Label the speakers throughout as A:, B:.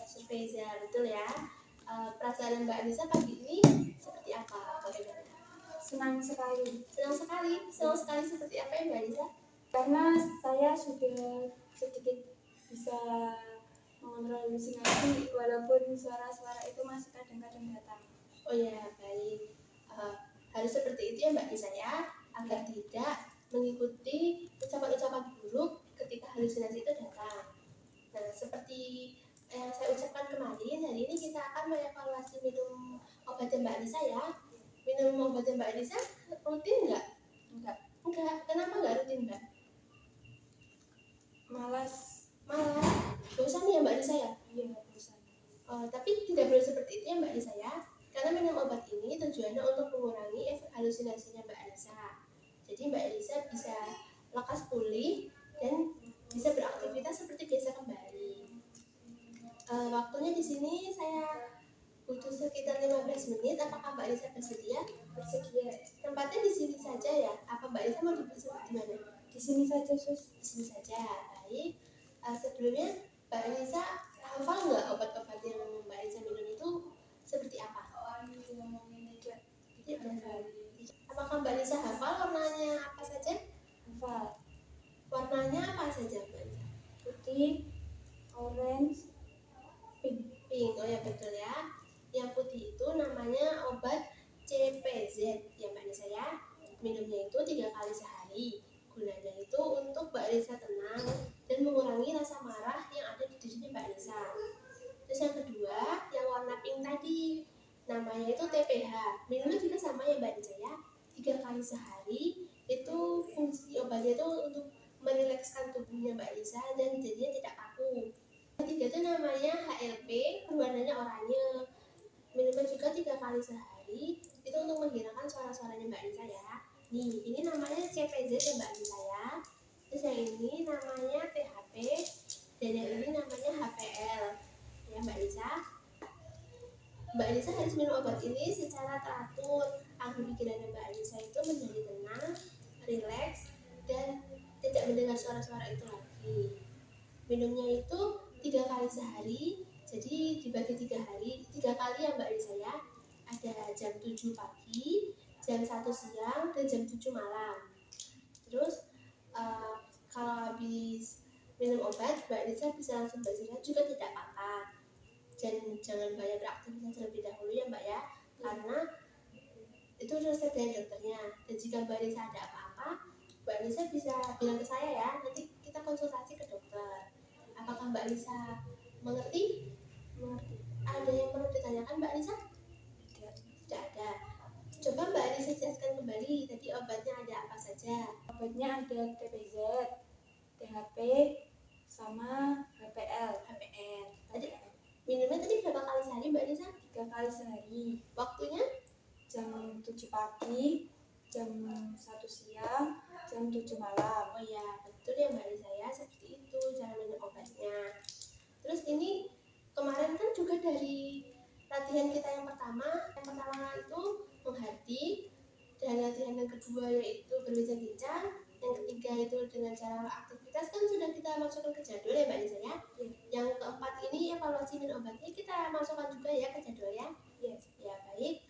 A: Surveiza, betul ya. Perasaan Mbak Anissa pagi ini seperti apa? Bagaimana?
B: Senang sekali.
A: Senang sekali seperti apa ya Mbak Anissa?
B: Karena saya sudah sedikit bisa mengontrol halusinasi walaupun suara-suara itu masih kadang-kadang datang.
A: Oh ya, baik. Harus seperti itu ya Mbak Anissa ya, agar tidak mengikuti ucapan-ucapan buruk ketika halusinasi itu datang. Nah, seperti yang saya ucapkan kemarin, hari ini kita akan mengevaluasi minum obatnya Mbak Anissa ya. Minum obatnya Mbak Anissa rutin nggak?
B: Enggak.
A: Kenapa nggak rutin Mbak?
B: Malas.
A: Bosan ya Mbak Anissa ya?
B: Iya, bosan.
A: Tapi tidak boleh seperti itu ya Mbak Anissa ya. Karena minum obat ini tujuannya untuk mengurangi efek halusinasinya Mbak Anissa. Jadi Mbak Anissa bisa lekas pulih dan bisa beraktivitas seperti biasa kembali. Waktunya di sini saya butuh sekitar 15 menit. Apakah Mbak Anissa bersedia?
B: Bersedia.
A: Tempatnya di sini saja ya? Apa Mbak Anissa mau dipercepat di mana?
B: Di sini saja, Sus.
A: Di sini saja. Baik. Sebelumnya Mbak Anissa hafal nggak obat-obat yang Mbak Anissa minum itu seperti apa? Apakah Mbak Anissa hafal warnanya apa saja?
B: Hafal.
A: Warnanya apa saja Mbak Anissa?
B: Putih, orange, pink.
A: Oh ya betul ya. Yang putih itu namanya obat CPZ ya Mbak Anissa ya. Minumnya itu 3 kali sehari. Gunanya itu untuk Mbak Anissa tenang dan mengurangi rasa marah yang ada di dirinya Mbak Anissa. Terus yang kedua, yang warna pink tadi, namanya itu TPH. Minumnya juga sama ya Mbak Anissa ya. 3 kali sehari. Itu fungsi obatnya itu untuk merilekskan tubuhnya Mbak Anissa dan jadinya tidak kaku. Ketiga itu namanya HLP, berwarnanya oranye. Minumnya juga 3 kali sehari. Itu untuk menghilangkan suara-suaranya Mbak Anissa ya. Nih, ini namanya CPZ ya Mbak Anissa ya. Terus yang ini namanya THP dan yang ini namanya HPL ya Mbak Anissa. Mbak Anissa harus minum obat ini secara teratur agar pikirannya Mbak Anissa itu menjadi tenang, rileks, dan tidak mendengar suara-suara itu lagi. Minumnya itu 3 kali sehari, jadi dibagi 3 hari, 3 kali ya Mbak Anissa ya. Ada jam 7 pagi, jam 1 siang, dan jam 7 malam. Terus kalau habis minum obat, Mbak Anissa bisa langsung beristirahat juga tidak apa-apa. Dan jangan banyak beraktivitas terlebih dahulu ya Mbak ya, karena itu resep dari dokternya. Dan jika Mbak Anissa ada apa-apa, Mbak Anissa bisa bilang ke saya ya, nanti kita konsultasi ke dokter. Apakah Mbak Anissa mengerti?
B: Mengerti.
A: Ada yang perlu ditanyakan Mbak Anissa? Tidak ada. Coba Mbak Anissa jelaskan kembali, tadi obatnya ada apa saja?
B: Obatnya ada TPZ, THP, sama HPL.
A: Tadi minumnya tadi berapa kali sehari Mbak Anissa?
B: 3 kali sehari.
A: Waktunya?
B: Jam 7 pagi, jam 1 siang, jam 7 malam.
A: Oh ya, betul ya Mbak Anissa ya, seperti itu cara minum obatnya. Terus ini kemarin kan juga dari latihan kita yang pertama itu menghati, dan latihan yang kedua yaitu berbincang-bincang, yang ketiga itu dengan cara aktivitas kan sudah kita masukkan ke jadwal ya Mbak Anissa ya. Yang keempat ini evaluasi minum obatnya kita masukkan juga ya ke jadwal ya. Ya baik.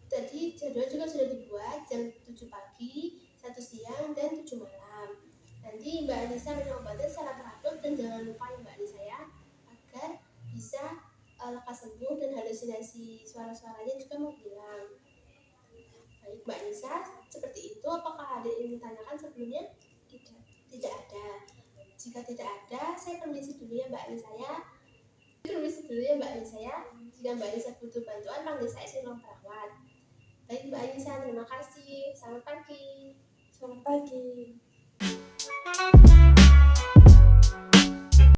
A: Tadi jadwal juga sudah dibuat jam 7 pagi, 1 siang, dan 7 malam. Nanti Mbak Anissa minum obatnya secara teratur dan jangan lupa ya Mbak Anissa ya, agar bisa lekas sembuh dan halusinasi suara-suaranya juga menghilang. Baik Mbak Anissa, seperti itu. Apakah ada yang ditanyakan sebelumnya? Tidak ada. Jika tidak ada, saya permisi dulu ya Mbak Anissa ya. Jika Mbak Anissa butuh bantuan, panggil saya si ruang perawat. Baik Mbak Anissa, terima kasih. Selamat pagi.
B: Selamat pagi.